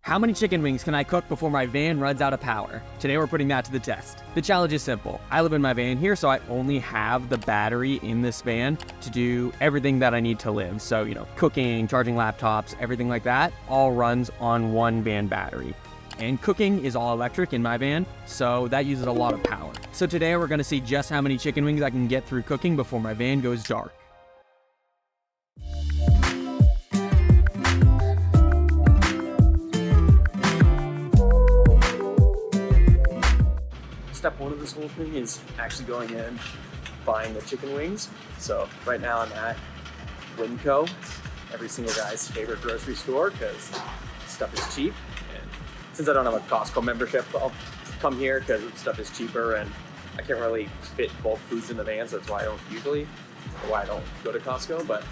How many chicken wings can I cook before my van runs out of power? Today we're putting that to the test. The challenge is simple. I live in my van here, so I only have the battery in this van to do everything that I need to live. So, cooking, charging laptops, everything like that, all runs on one van battery. And cooking is all electric in my van, so that uses a lot of power. So today we're gonna see just how many chicken wings I can get through cooking before my van goes dark. Step one of this whole thing is actually going in, buying the chicken wings. So right now I'm at Winco, every single guy's favorite grocery store because stuff is cheap. And since I don't have a Costco membership, I'll come here because stuff is cheaper and I can't really fit bulk foods in the van, so that's why I don't go to Costco. But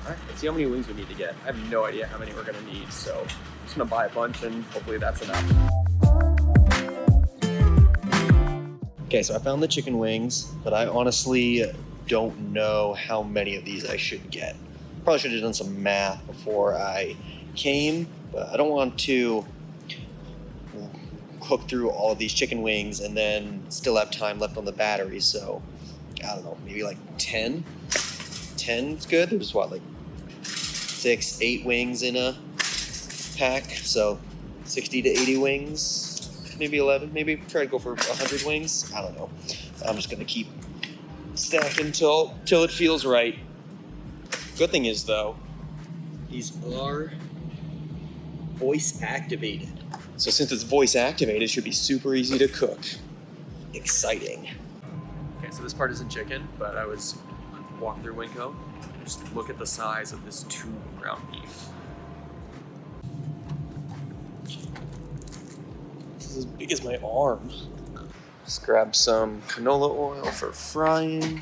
all right, let's see how many wings we need to get. I have no idea how many we're gonna need, so I'm just gonna buy a bunch and hopefully that's enough. Okay, so I found the chicken wings, but I honestly don't know how many of these I should get. Probably should have done some math before I came, but I don't want to cook through all of these chicken wings and then still have time left on the battery. So I don't know, maybe like 10. 10 is good. There's what, like 6, 8 wings in a pack. So 60 to 80 wings. Maybe 11, maybe try to go for 100 wings. I don't know. I'm just gonna keep stacking till it feels right. Good thing is though, these are voice activated. So since it's voice activated, it should be super easy to cook. Exciting. Okay, so this part isn't chicken, but I was walking through Winco. Just look at the size of this tube of ground beef. As big as my arm. Just grab some canola oil for frying.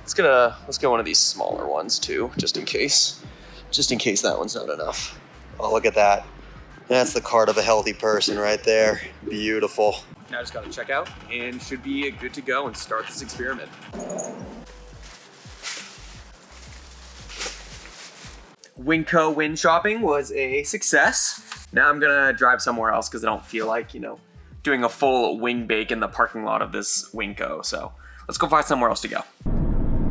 Let's get one of these smaller ones too, just in case that one's not enough. Oh, look at that. That's the card of a healthy person right there. Beautiful. Now I just gotta check out and should be good to go and start this experiment. Winco win shopping was a success. Now I'm gonna drive somewhere else because I don't feel like, doing a full wing bake in the parking lot of this Winco. So let's go find somewhere else to go.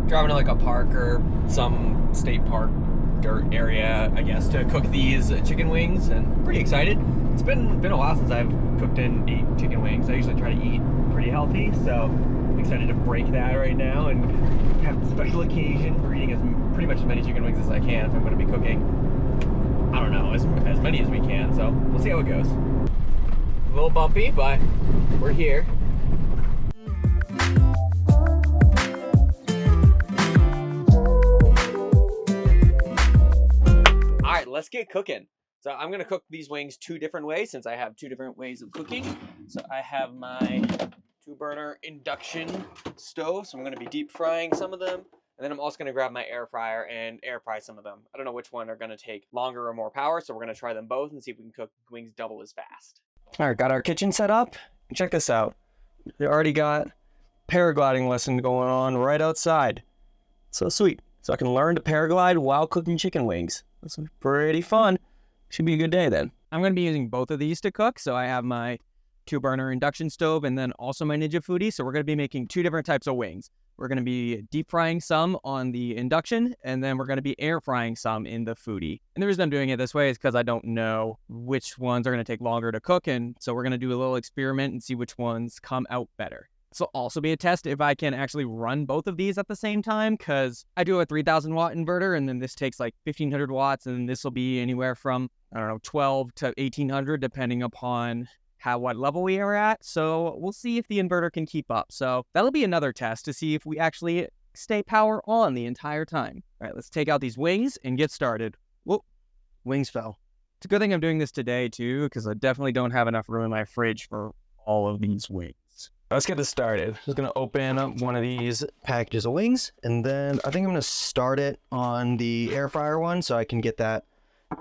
Driving to like a park or some state park dirt area, I guess, to cook these chicken wings, and I'm pretty excited. It's been a while since I've cooked and ate chicken wings. I usually try to eat pretty healthy, so I'm excited to break that right now and have a special occasion for eating pretty much as many chicken wings as I can if I'm going to be cooking. I don't know, as many as we can, so we'll see how it goes. A little bumpy, but we're here. All right, let's get cooking. So I'm gonna cook these wings 2 different ways since I have 2 different ways of cooking. So I have my 2-burner induction stove, so I'm gonna be deep frying some of them. And then I'm also gonna grab my air fryer and air fry some of them. I don't know which one are gonna take longer or more power, so we're gonna try them both and see if we can cook wings double as fast. All right, got our kitchen set up. Check this out. We already got paragliding lesson going on right outside. So sweet. So I can learn to paraglide while cooking chicken wings. That's pretty fun. Should be a good day then. I'm gonna be using both of these to cook. So I have my 2-burner induction stove and then also my Ninja Foodie. So we're gonna be making 2 different types of wings. We're going to be deep frying some on the induction, and then we're going to be air frying some in the Foodie. And the reason I'm doing it this way is because I don't know which ones are going to take longer to cook, and so we're going to do a little experiment and see which ones come out better. This will also be a test if I can actually run both of these at the same time, because I do a 3,000 watt inverter, and then this takes like 1,500 watts, and then this will be anywhere from, 12 to 1,800, depending upon what level we are at. So we'll see if the inverter can keep up. So that'll be another test to see if we actually stay power on the entire time. All right, let's take out these wings and get started. Whoa, wings fell. It's a good thing I'm doing this today too, because I definitely don't have enough room in my fridge for all of these wings. Let's get this started. Just gonna open up one of these packages of wings, and then I think I'm gonna start it on the air fryer one so I can get that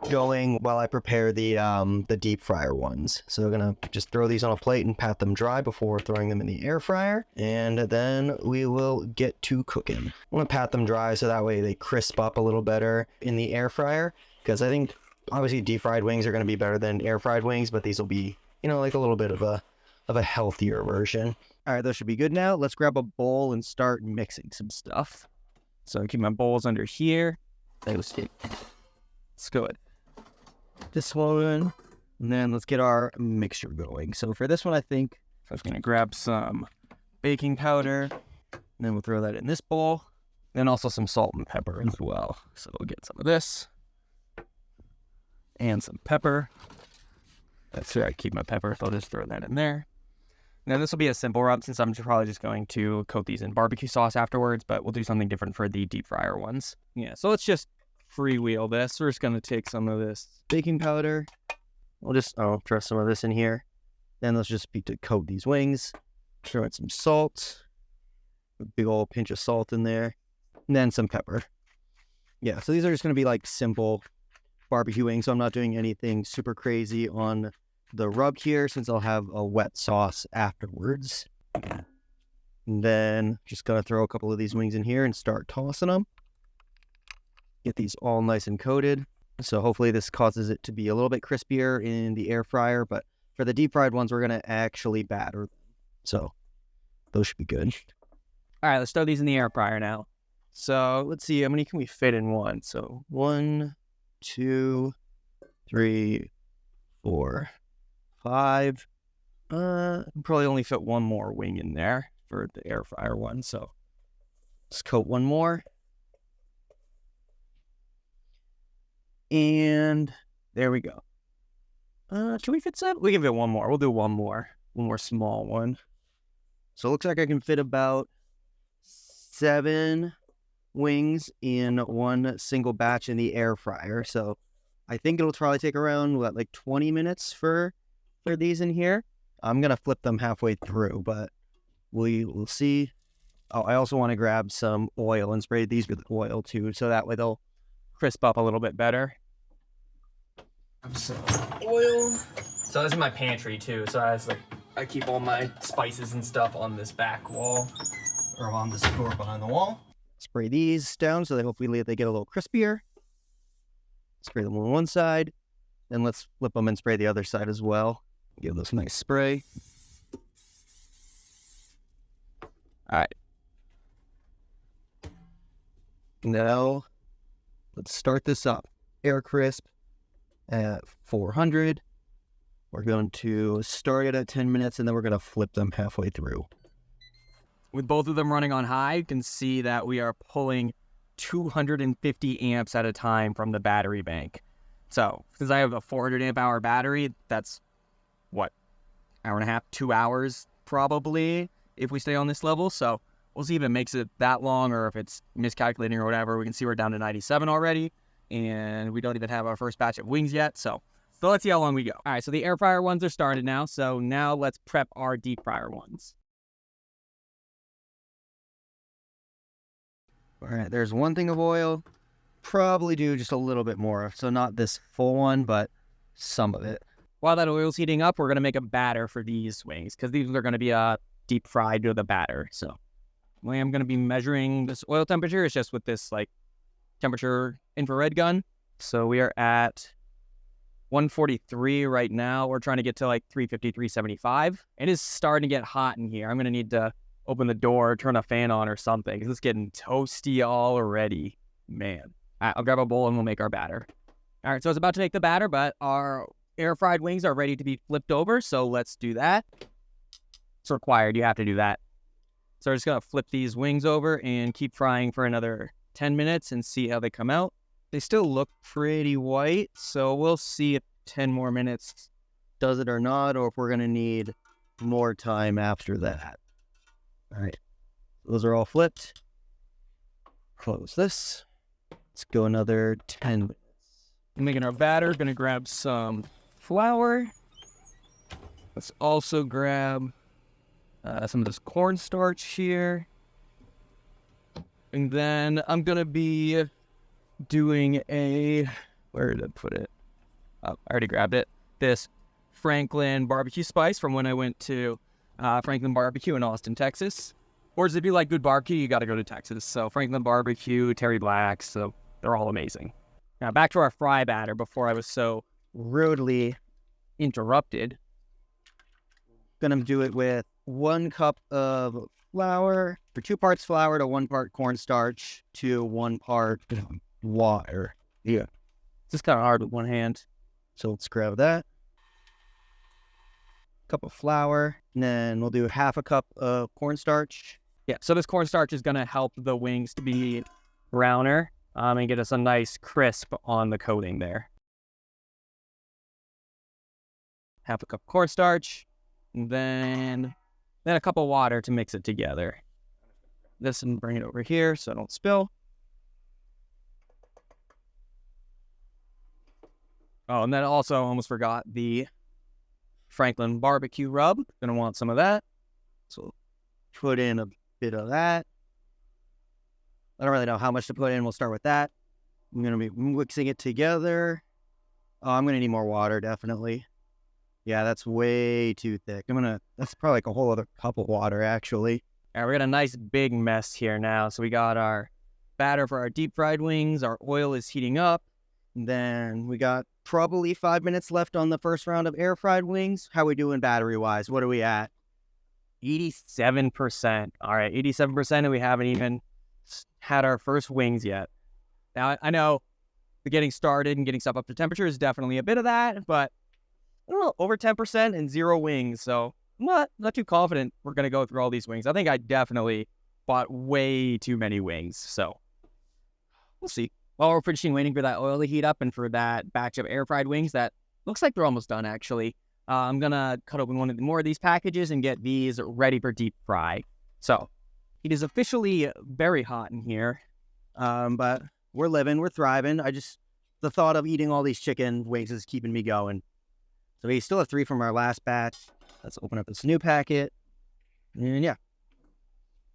going while I prepare the deep fryer ones. So we're gonna just throw these on a plate and pat them dry before throwing them in the air fryer, and then we will get to cooking. I want to pat them dry so that way they crisp up a little better in the air fryer, because I think Obviously, deep fried wings are going to be better than air fried wings, but these will be, like a little bit of a healthier version. All right, those should be good now. Let's grab a bowl and start mixing some stuff. So keep my bowls under here. Let's go ahead. This one, and then let's get our mixture going. So for this one, I think I was gonna grab some baking powder, and then we'll throw that in this bowl. Then also some salt and pepper as well. So we'll get some of this and some pepper. That's where I keep my pepper, so I'll just throw that in there. Now this will be a simple rub since I'm probably just going to coat these in barbecue sauce afterwards, but we'll do something different for the deep fryer ones. Yeah, so let's just freewheel this. We're just gonna take some of this baking powder. We'll just throw some of this in here. Then let's just be to coat these wings. Throw in some salt. A big old pinch of salt in there. And then some pepper. Yeah, so these are just gonna be like simple barbecue wings, so I'm not doing anything super crazy on the rub here since I'll have a wet sauce afterwards. And then just gonna throw a couple of these wings in here and start tossing them. Get these all nice and coated. So hopefully this causes it to be a little bit crispier in the air fryer, but for the deep fried ones, we're gonna actually batter them. So those should be good. All right, let's throw these in the air fryer now. So let's see, how many can we fit in one? So 1, 2, 3, 4, 5. Probably only fit one more wing in there for the air fryer one. So let's coat one more. And there we go. Can we fit 7? We can fit one more. We'll do one more small one. So it looks like I can fit about 7 wings in one single batch in the air fryer. So I think it'll probably take around like 20 minutes for these in here. I'm gonna flip them halfway through, but we'll see. Oh, I also want to grab some oil and spray these with oil too, so that way they'll crisp up a little bit better. Some oil. So this is my pantry too. So I keep all my spices and stuff on this back wall or on this door behind the wall. Spray these down so that hopefully they get a little crispier. Spray them on one side, then let's flip them and spray the other side as well. Give those a nice spray. All right. Now, let's start this up. Air crisp at 400. We're going to start it at 10 minutes, and then we're going to flip them halfway through. With both of them running on high, you can see that we are pulling 250 amps at a time from the battery bank. So, since I have a 400 amp hour battery, that's, what, hour and a half, 2 hours probably, if we stay on this level. So, we'll see if it makes it that long or if it's miscalculating or whatever. We can see we're down to 97 already, and we don't even have our first batch of wings yet. So let's see how long we go. All right, so the air fryer ones are started now. So now let's prep our deep fryer ones. All right, there's 1 thing of oil. Probably do just a little bit more. So not this full one, but some of it. While that oil's heating up, we're going to make a batter for these wings because these are going to be deep fried with a batter. So the way I'm going to be measuring this oil temperature is just with this like temperature infrared gun. So we are at 143 right now. We're trying to get to like 350, 375. It is starting to get hot in here. I'm going to need to open the door, turn a fan on or something because it's getting toasty already. Man. All right, I'll grab a bowl and we'll make our batter. All right, so it's about to make the batter, but our air fried wings are ready to be flipped over. So let's do that. It's required. You have to do that. So we're just going to flip these wings over and keep frying for another 10 minutes and see how they come out. They still look pretty white, so we'll see if 10 more minutes does it or not, or if we're going to need more time after that. All right, those are all flipped. Close this. Let's go another 10 minutes. Making our batter, going to grab some flour. Let's also grab some of this cornstarch here. And then I'm going to be doing where did I put it? Oh, I already grabbed it. This Franklin barbecue spice from when I went to Franklin Barbecue in Austin, Texas. Or if you like good barbecue, you got to go to Texas. So Franklin Barbecue, Terry Black's, so they're all amazing. Now back to our fry batter before I was so rudely interrupted. Gonna do it with 1 cup of flour, or 2 parts flour to 1 part cornstarch to 1 part water. Yeah. It's just kind of hard with one hand. So let's grab that. Cup of flour, and then we'll do 1/2 cup of cornstarch. Yeah, so this cornstarch is gonna help the wings to be browner and get us a nice crisp on the coating there. 1/2 cup cornstarch, and then a cup of water to mix it together. This and bring it over here so I don't spill. Oh, and then also almost forgot the Franklin barbecue rub. Gonna want some of that. So put in a bit of that. I don't really know how much to put in. We'll start with that. I'm gonna be mixing it together. Oh, I'm gonna need more water, definitely. Yeah, that's way too thick. That's probably like a whole other cup of water, actually. All right, we got a nice big mess here now. So we got our batter for our deep fried wings. Our oil is heating up. And then we got probably 5 minutes left on the first round of air fried wings. How are we doing battery wise? What are we at? 87%. All right, 87%, and we haven't even had our first wings yet. Now, I know the getting started and getting stuff up to temperature is definitely a bit of that, but I don't know, over 10% and 0 wings. So I'm not too confident we're going to go through all these wings. I think I definitely bought way too many wings. So we'll see. While we're finishing waiting for that oil to heat up and for that batch of air fried wings, that looks like they're almost done, actually. I'm going to cut open one of more of these packages and get these ready for deep fry. So it is officially very hot in here, but we're living, we're thriving. The thought of eating all these chicken wings is keeping me going. So we still have 3 from our last batch. Let's open up this new packet. And yeah,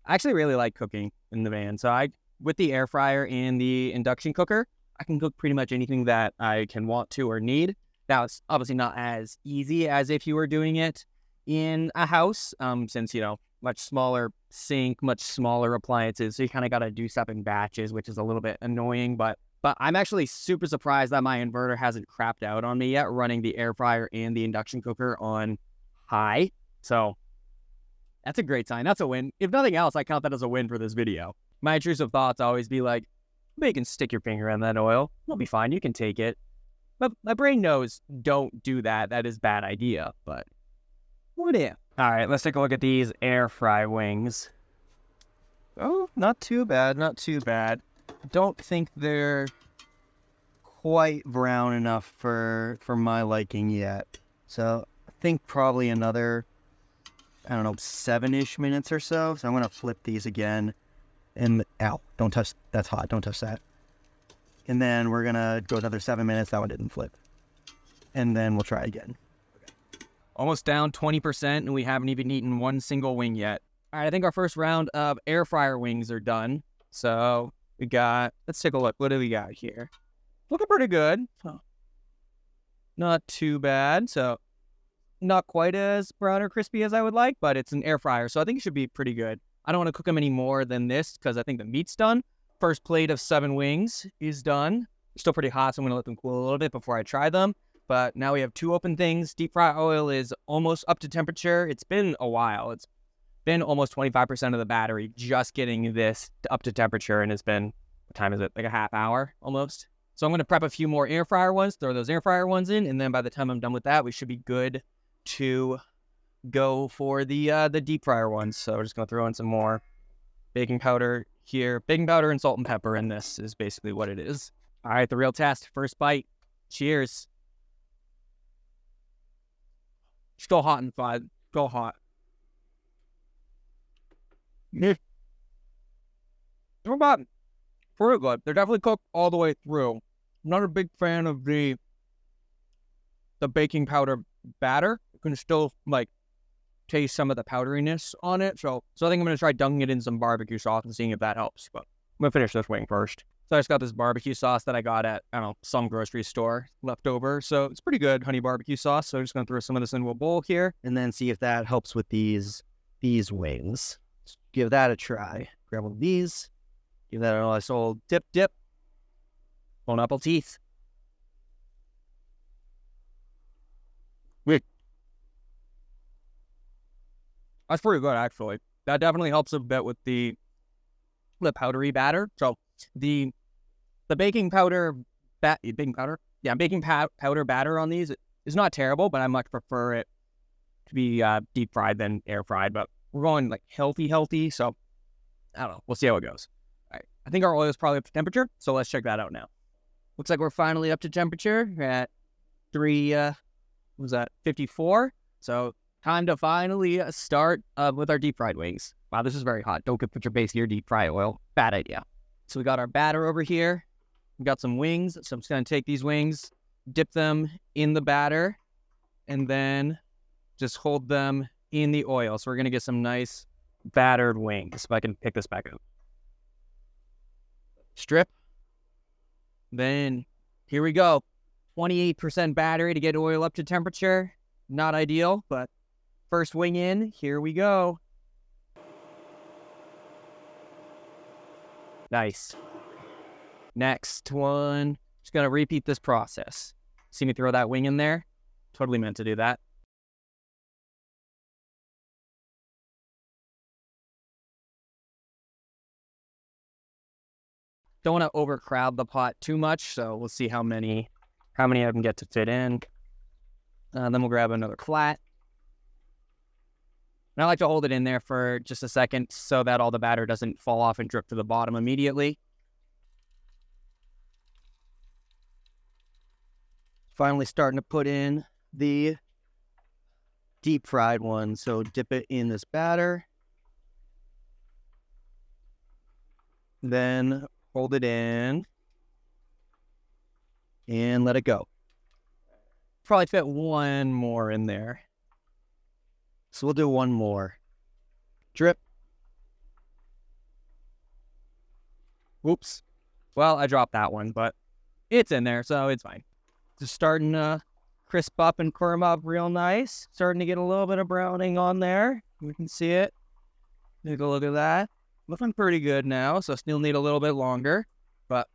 I actually really like cooking in the van. So with the air fryer and the induction cooker, I can cook pretty much anything that I can want to or need. Now, it's obviously not as easy as if you were doing it in a house, since, much smaller sink, much smaller appliances. So you kind of got to do stuff in batches, which is a little bit annoying. But I'm actually super surprised that my inverter hasn't crapped out on me yet, running the air fryer and the induction cooker on high. So that's a great sign. That's a win. If nothing else, I count that as a win for this video. My intrusive thoughts always be like, you can stick your finger in that oil. It'll be fine. You can take it. But my brain knows don't do that. That is a bad idea. But what if? All right, let's take a look at these air fry wings. Oh, not too bad. Not too bad. Don't think they're quite brown enough for my liking yet. So I think probably another, 7-ish minutes or so. So I'm going to flip these again. And, ow, don't touch, that's hot, don't touch that. And then we're going to go another 7 minutes. That one didn't flip. And then we'll try again. Okay. Almost down 20%, and we haven't even eaten one single wing yet. All right, I think our first round of air fryer wings are done. So let's take a look. What do we got here? Looking pretty good. Huh. Not too bad. So not quite as brown or crispy as I would like, but it's an air fryer, so I think it should be pretty good. I don't want to cook them any more than this because I think the meat's done. First plate of 7 wings is done. They're still pretty hot, so I'm going to let them cool a little bit before I try them. But now we have 2 open things. Deep fry oil is almost up to temperature. It's been a while. It's been almost 25% of the battery just getting this up to temperature, and it's been, what time is it? Like a half hour almost. So I'm going to prep a few more air fryer ones, throw those air fryer ones in, and then by the time I'm done with that, we should be good to go for the deep fryer ones. So we're just going to throw in some more baking powder here. Baking powder and salt and pepper in this is basically what it is. All right, the real test. First bite. Cheers. Still hot inside. Still hot. They're about pretty good. They're definitely cooked all the way through. I'm not a big fan of the baking powder batter. You can still taste some of the powderiness on it. So I think I'm going to try dunking it in some barbecue sauce and seeing if that helps. But I'm going to finish this wing first. So I just got this barbecue sauce that I got at, some grocery store left over. So it's pretty good, honey barbecue sauce. So I'm just going to throw some of this into a bowl here and then see if that helps with these wings. Let's give that a try. Grab one of these. Give that a nice old dip. Bone apple teeth. Wait. That's pretty good, actually. That definitely helps a bit with the powdery batter. So the baking powder, baking powder batter on these is not terrible, but I much prefer it to be deep fried than air fried. But we're going like healthy, so I don't know. We'll see how it goes. All right, I think our oil is probably up to temperature, so let's check that out now. Looks like we're finally up to temperature. We're at 54. So time to finally start with our deep fried wings. Wow, this is very hot. Don't put your base of your deep fry oil. Bad idea. So we got our batter over here. We got some wings. So I'm just going to take these wings, dip them in the batter, and then just hold them in the oil. So we're going to get some nice battered wings. If I can pick this back up. Strip. Then here we go. 28% battery to get oil up to temperature. Not ideal, but first wing in. Here we go. Nice. Next one. Just going to repeat this process. See me throw that wing in there? Totally meant to do that. Don't want to overcrowd the pot too much, so we'll see how many I can get to fit in. Then we'll grab another flat. And I like to hold it in there for just a second so that all the batter doesn't fall off and drip to the bottom immediately. Finally starting to put in the deep fried one. So dip it in this batter. Then hold it in and let it go. Probably fit one more in there. So we'll do one more. Drip. Whoops. Well, I dropped that one, but it's in there, so it's fine. Just starting to crisp up and firm up real nice. Starting to get a little bit of browning on there. We can see it. Take a look at that. Looking pretty good now, so still need a little bit longer, but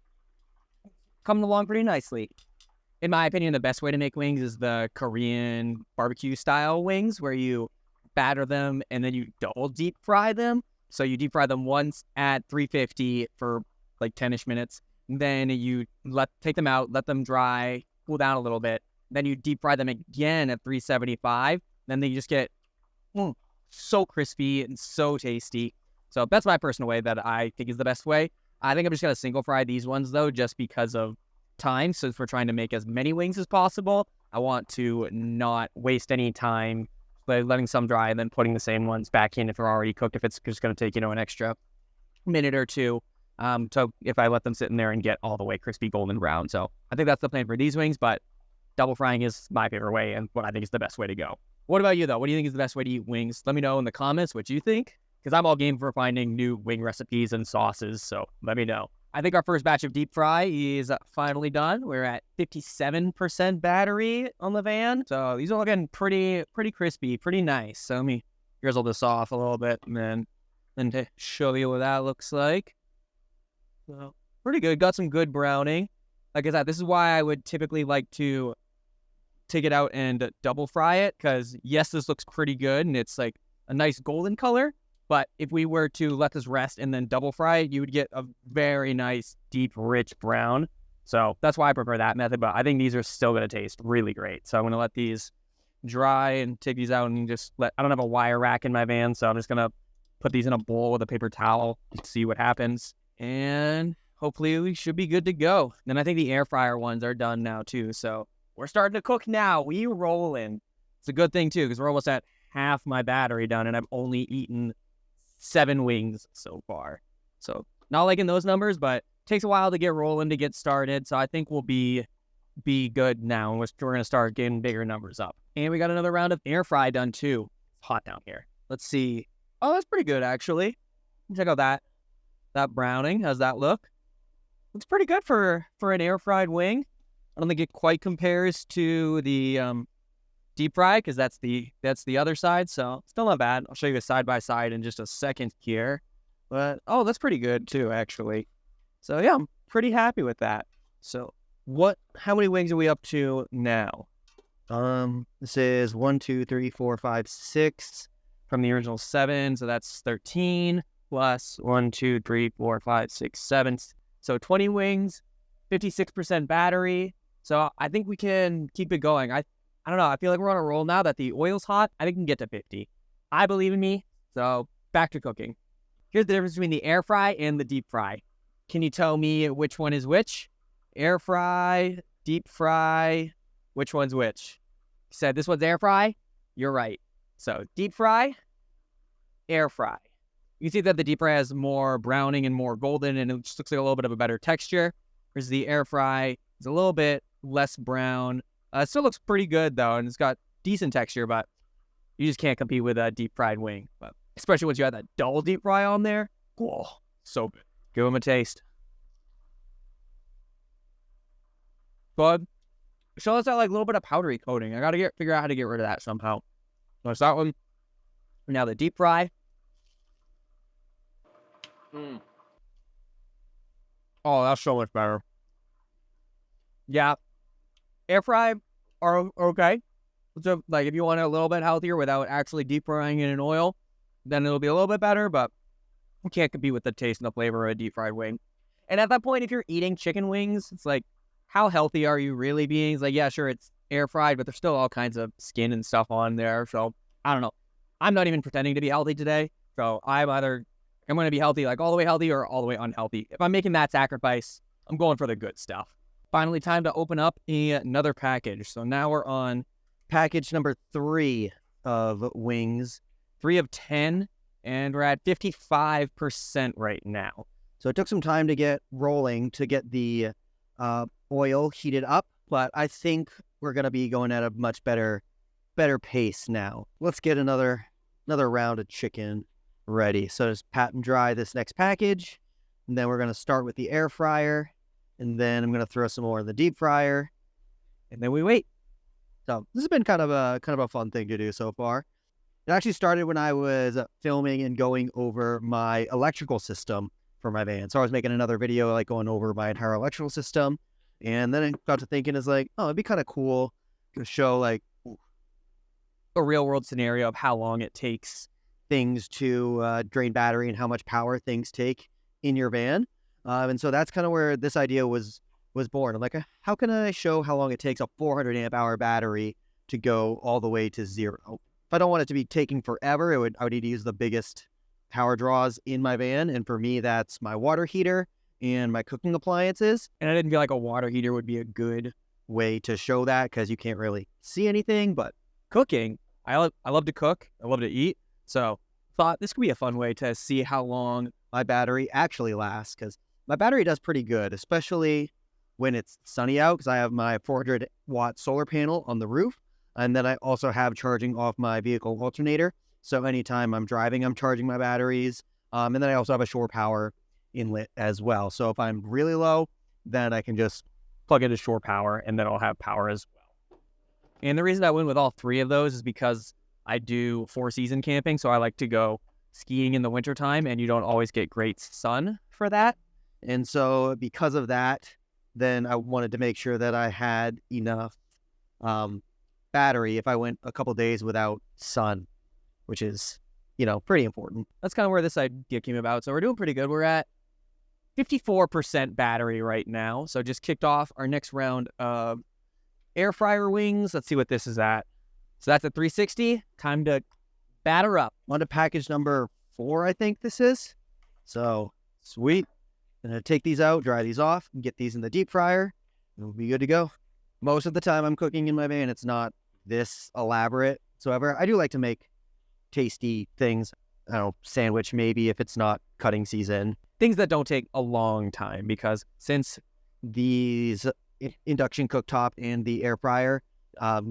coming along pretty nicely. In my opinion, the best way to make wings is the Korean barbecue style wings, where you batter them and then you double deep fry them. So you deep fry them once at 350 for like 10-ish minutes. Then you take them out, let them dry, cool down a little bit. Then you deep fry them again at 375. Then they just get so crispy and so tasty. So that's my personal way that I think is the best way. I think I'm just going to single fry these ones though, just because of time. So if we're trying to make as many wings as possible, I want to not waste any time letting some dry and then putting the same ones back in if they're already cooked, if it's just going to take, an extra minute or two. So if I let them sit in there and get all the way crispy golden brown. So I think that's the plan for these wings, but double frying is my favorite way and what I think is the best way to go. What about you though? What do you think is the best way to eat wings? Let me know in the comments what you think, because I'm all game for finding new wing recipes and sauces. So let me know. I think our first batch of deep fry is finally done. We're at 57% battery on the van. So these are looking pretty crispy, pretty nice. So let me drizzle this off a little bit and then to show you what that looks like. So pretty good. Got some good browning. Like I said, this is why I would typically like to take it out and double fry it, because yes, this looks pretty good and it's like a nice golden color. But if we were to let this rest and then double fry it, you would get a very nice, deep, rich brown. So that's why I prefer that method. But I think these are still going to taste really great. So I'm going to let these dry and take these out and just I don't have a wire rack in my van, so I'm just going to put these in a bowl with a paper towel to see what happens. And hopefully we should be good to go. Then I think the air fryer ones are done now too. So we're starting to cook now. We rolling. It's a good thing too, because we're almost at half my battery done and I've only eaten 7 wings so far. So not liking those numbers, but it takes a while to get rolling, to get started. So I think we'll be good now. We're going to start getting bigger numbers up. And we got another round of air fry done too. It's hot down here. Let's see. Oh, that's pretty good actually. Check out that browning. How's that look? Looks pretty good for an air fried wing. I don't think it quite compares to the deep fry, because that's the other side, so still not bad. I'll show you a side by side in just a second here. But oh, that's pretty good too actually. So yeah, I'm pretty happy with that. So how many wings are we up to now? This is 1, 2, 3, 4, 5, 6 from the original 7, so that's 13 plus 1, 2, 3, 4, 5, 6, 7. So 20 wings, 56% battery. So I think we can keep it going. I don't know. I feel like we're on a roll now that the oil's hot. I think we can get to 50. I believe in me. So back to cooking. Here's the difference between the air fry and the deep fry. Can you tell me which one is which? Air fry, deep fry, which one's which? You said this one's air fry? You're right. So deep fry, air fry. You can see that the deep fry has more browning and more golden, and it just looks like a little bit of a better texture. Whereas the air fry is a little bit less brown. It still looks pretty good though, and it's got decent texture, but you just can't compete with a deep fried wing. But especially once you have that double deep fry on there. Oh, so good. Give them a taste. Bud, show us that like little bit of powdery coating. I gotta figure out how to get rid of that somehow. So it's that one. Now the deep fry. Oh, that's so much better. Yeah, air fry are okay. So like if you want it a little bit healthier without actually deep frying it in oil, then it'll be a little bit better. But you can't compete with the taste and the flavor of a deep fried wing. And at that point, if you're eating chicken wings, it's like, how healthy are you really being? It's like, yeah, sure, it's air fried, but there's still all kinds of skin and stuff on there. So I don't know. I'm not even pretending to be healthy today. So I'm going to be healthy, like all the way healthy or all the way unhealthy. If I'm making that sacrifice, I'm going for the good stuff. Finally, time to open up another package. So now we're on package number 3 of wings, 3 of 10, and we're at 55% right now. So it took some time to get rolling to get the oil heated up, but I think we're going to be going at a much better pace now. Let's get another round of chicken ready. So just pat and dry this next package, and then we're going to start with the air fryer, and then I'm going to throw some more in the deep fryer, and then we wait. So this has been kind of a fun thing to do so far. It actually started when I was filming and going over my electrical system for my van. So I was making another video like going over my entire electrical system, and then I got to thinking, it's like, oh, it'd be kind of cool to show like a real world scenario of how long it takes things to drain battery and how much power things take in your van. And so that's kind of where this idea was born. I'm like, how can I show how long it takes a 400 amp hour battery to go all the way to 0? If I don't want it to be taking forever, I would need to use the biggest power draws in my van. And for me, that's my water heater and my cooking appliances. And I didn't feel like a water heater would be a good way to show that because you can't really see anything. But cooking, I love to cook. I love to eat. So thought this could be a fun way to see how long my battery actually lasts, because my battery does pretty good, especially when it's sunny out, because I have my 400 watt solar panel on the roof. And then I also have charging off my vehicle alternator. So anytime I'm driving, I'm charging my batteries. And then I also have a shore power inlet as well. So if I'm really low, then I can just plug into shore power and then I'll have power as well. And the reason I went with all 3 of those is because I do 4-season camping. So I like to go skiing in the wintertime, and you don't always get great sun for that. And so because of that, then I wanted to make sure that I had enough battery if I went a couple days without sun, which is, pretty important. That's kind of where this idea came about. So we're doing pretty good. We're at 54% battery right now. So just kicked off our next round of air fryer wings. Let's see what this is at. So that's at 360. Time to batter up. On to package number 4, I think this is. So sweet. I'm going to take these out, dry these off, and get these in the deep fryer. And we'll be good to go. Most of the time I'm cooking in my van, it's not this elaborate. So I do like to make tasty things. I don't know, sandwich maybe if it's not cutting season. Things that don't take a long time, because since these induction cooktop and the air fryer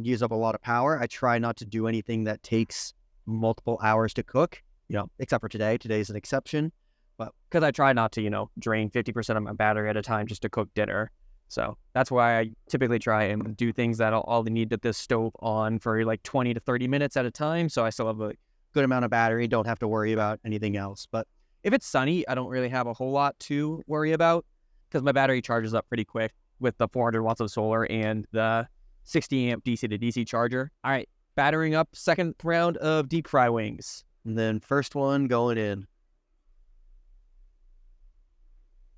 use up a lot of power, I try not to do anything that takes multiple hours to cook, except for today. Today's an exception. But because I try not to, drain 50% of my battery at a time just to cook dinner. So that's why I typically try and do things that I'll only need this stove on for like 20 to 30 minutes at a time. So I still have a good amount of battery, don't have to worry about anything else. But if it's sunny, I don't really have a whole lot to worry about because my battery charges up pretty quick. with the 400 watts of solar and the 60 amp DC to DC charger. All right, battering up second round of deep fry wings. And then first one going in.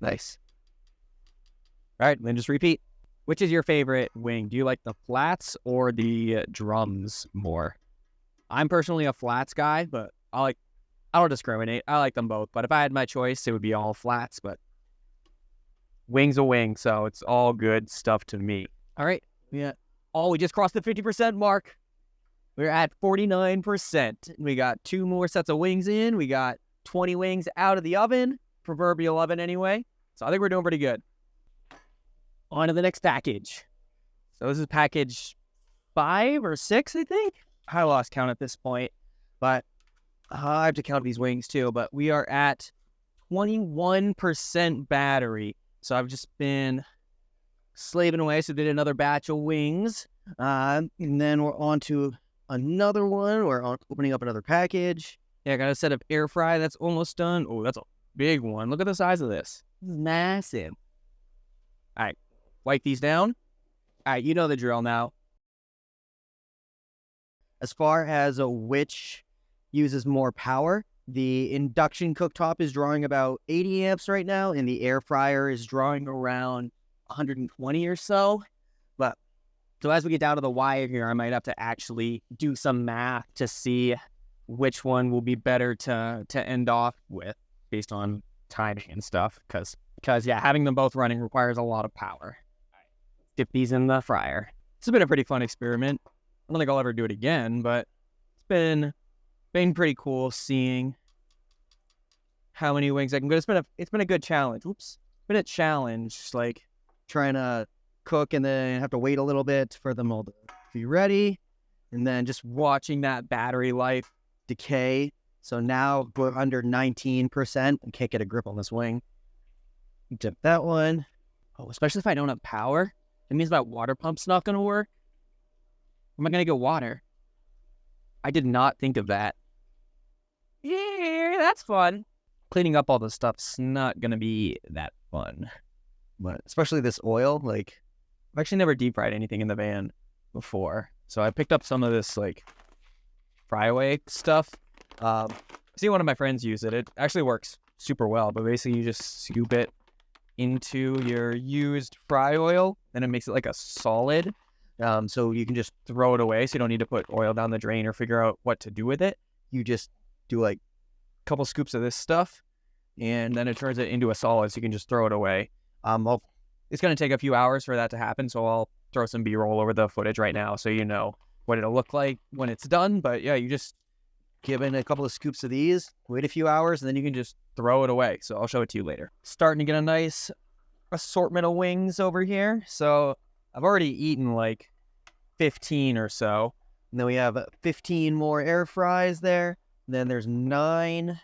Nice. All right, then just repeat. Which is your favorite wing? Do you like the flats or the drums more? I'm personally a flats guy, but I don't discriminate. I like them both. But if I had my choice, it would be all flats. But wing's a wing, so it's all good stuff to me. All right. Yeah. Oh, we just crossed the 50% mark. We're at 49%. We got 2 more sets of wings in. We got 20 wings out of the oven, proverbial oven anyway. So I think we're doing pretty good. On to the next package. So this is package 5 or 6, I think. I lost count at this point, but I have to count these wings too. But we are at 21% battery. So I've just been slaving away. So did another batch of wings. And then we're on to another one. We're opening up another package. Yeah, I got a set of air fry that's almost done. Oh, that's a big one. Look at the size of this. This is massive. All right, wipe these down. All right, you know the drill now. As far as which uses more power, the induction cooktop is drawing about 80 amps right now, and the air fryer is drawing around 120 or so. But so as we get down to the wire here, I might have to actually do some math to see which one will be better to end off with based on timing and stuff. Because yeah, having them both running requires a lot of power. Dip these in the fryer. It's been a pretty fun experiment. I don't think I'll ever do it again, but it's been pretty cool seeing how many wings I can go. It's been a good challenge. Oops. It's been a challenge, like trying to cook and then have to wait a little bit for them all to be ready. And then just watching that battery life decay. So now we're under 19% and can't get a grip on this wing. Dip that one. Oh, especially if I don't have power. It means my water pump's not going to work. Am I going to get water? I did not think of that. Yeah, that's fun. Cleaning up all the stuff's not going to be that fun. But especially this oil, like, I've actually never deep fried anything in the van before. So I picked up some of this, like, fry away stuff. I see one of my friends use it. It actually works super well, but basically you just scoop it into your used fry oil, and it makes it like a solid. So you can just throw it away, so you don't need to put oil down the drain or figure out what to do with it. You just do like a couple scoops of this stuff, and then it turns it into a solid, so you can just throw it away. It's going to take a few hours for that to happen, so I'll throw some B-roll over the footage right now so you know what it'll look like when it's done. But yeah, you just give in a couple of scoops of these, wait a few hours, and then you can just throw it away. So I'll show it to you later. Starting to get a nice assortment of wings over here. So I've already eaten like 15 or so. And then we have 15 more air fries there. And then there's 9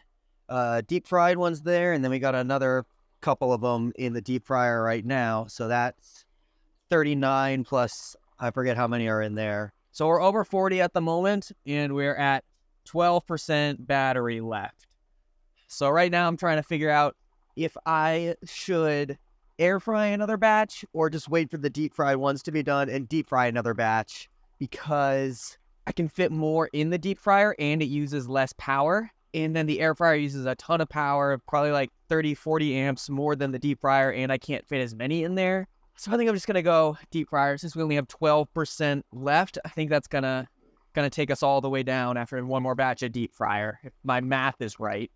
deep fried ones there. And then we got another couple of them in the deep fryer right now. So that's 39 plus, I forget how many are in there. So we're over 40 at the moment, and we're at 12% battery left. So right now I'm trying to figure out if I should air fry another batch or just wait for the deep fried ones to be done and deep fry another batch, because I can fit more in the deep fryer and it uses less power. And then the air fryer uses a ton of power, probably like 30, 40 amps more than the deep fryer, and I can't fit as many in there. So I think I'm just going to go deep fryer. Since we only have 12% left, I think that's gonna take us all the way down after one more batch of deep fryer, if my math is right.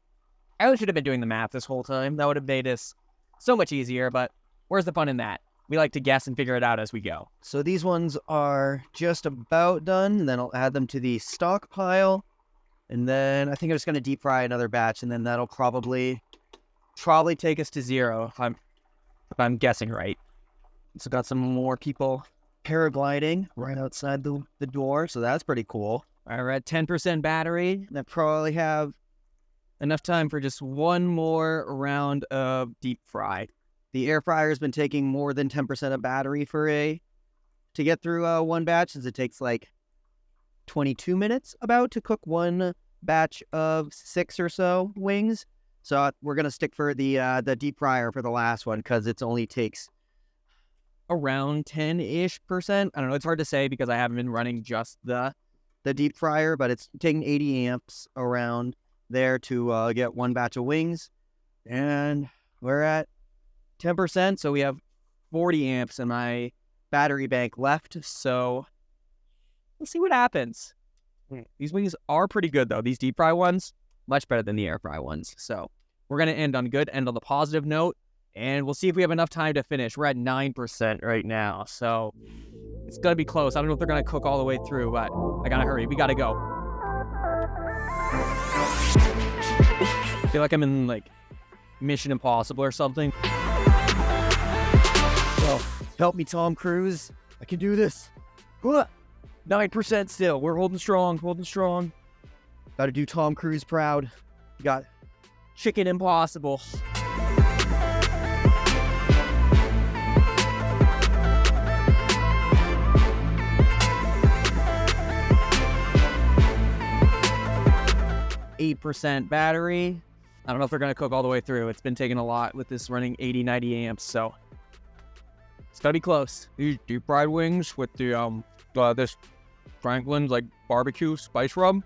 I really should have been doing the math this whole time. That would have made this so much easier, but where's the fun in that? We like to guess and figure it out as we go. So these ones are just about done, and then I'll add them to the stockpile. And then I think I'm just going to deep fry another batch, and then that'll probably take us to 0 if I'm guessing right. So got some more people paragliding right outside the door, so that's pretty cool. All right, we're at 10% battery. I probably have enough time for just one more round of deep fry. The air fryer has been taking more than 10% of battery to get through one batch, since it takes like 22 minutes about to cook one batch of 6 or so wings. So we're gonna stick for the deep fryer for the last one, because it only takes around 10-ish%. I don't know. It's hard to say because I haven't been running just the deep fryer, but it's taking 80 amps around there to get one batch of wings. And we're at 10%, so we have 40 amps in my battery bank left. So let's see what happens. These wings are pretty good, though. These deep fry ones, much better than the air fry ones. So we're going to end on the positive note, and we'll see if we have enough time to finish. We're at 9% right now, so it's going to be close. I don't know if they're going to cook all the way through, but I got to hurry. We got to go. I feel like I'm in, like, Mission Impossible or something. Oh, help me, Tom Cruise. I can do this. 9% still. We're holding strong, Got to do Tom Cruise proud. We got Chicken Impossible. %, battery. I don't know if they're going to cook all the way through. It's been taking a lot with this running 80, 90 amps, so it's got to be close. These deep fried wings with the this Franklin's like barbecue spice rub.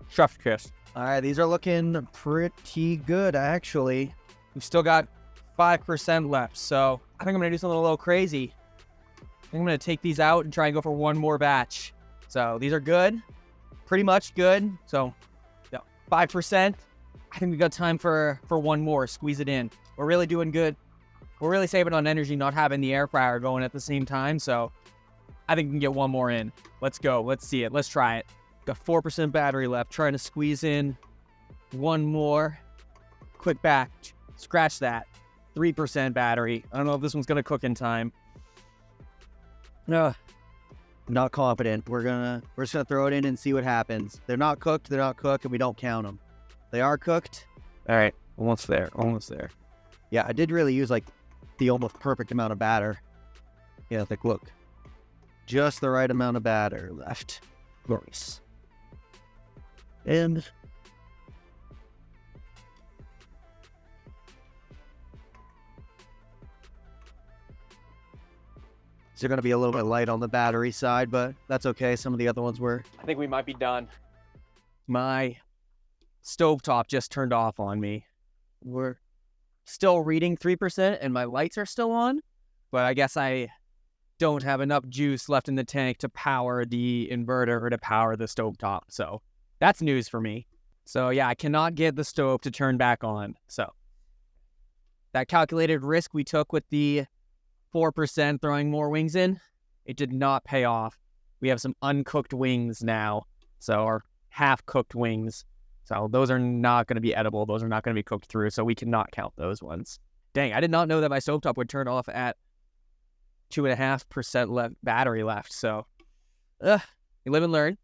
Chef's kiss. All right, these are looking pretty good, actually. We've still got 5% left, so I think I'm going to do something a little crazy. I think I'm going to take these out and try and go for one more batch. So these are good. Pretty much good. So yeah, 5%. I think we got time for one more. Squeeze it in. We're really doing good. We're really saving on energy not having the air fryer going at the same time. So I think we can get one more in. Let's go. Let's see it. Let's try it. Got 4% battery left. Trying to squeeze in one more. Quick batch. Scratch that. 3% battery. I don't know if this one's going to cook in time. Not confident. We're just gonna throw it in and see what happens. They're not cooked, and we don't count them. They are cooked. All right, almost there. Yeah, I did really use like the almost perfect amount of batter. Yeah, like look, just the right amount of batter left. Glorious. And they're going to be a little bit light on the battery side, but that's okay. Some of the other ones were. I think we might be done. My stovetop just turned off on me. We're still reading 3%, and my lights are still on, but I guess I don't have enough juice left in the tank to power the inverter or to power the stovetop. So that's news for me. So yeah, I cannot get the stove to turn back on. So that calculated risk we took with the 4% throwing more wings in, it did not pay off. We have some uncooked wings now, so our half-cooked wings. So those are not going to be edible. Those are not going to be cooked through, so we cannot count those ones. Dang, I did not know that my stovetop would turn off at 2.5% battery left. So, you live and learn.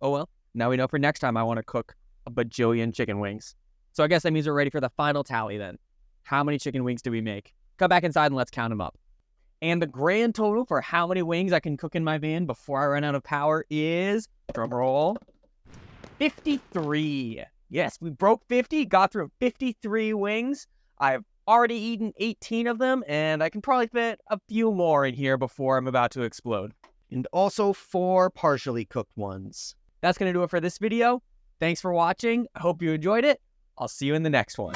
Oh well, now we know for next time I want to cook a bajillion chicken wings. So I guess that means we're ready for the final tally then. How many chicken wings do we make? Come back inside and let's count them up. And the grand total for how many wings I can cook in my van before I run out of power is, drumroll, 53. Yes, we broke 50, got through 53 wings. I've already eaten 18 of them, and I can probably fit a few more in here before I'm about to explode. And also 4 partially cooked ones. That's going to do it for this video. Thanks for watching. I hope you enjoyed it. I'll see you in the next one.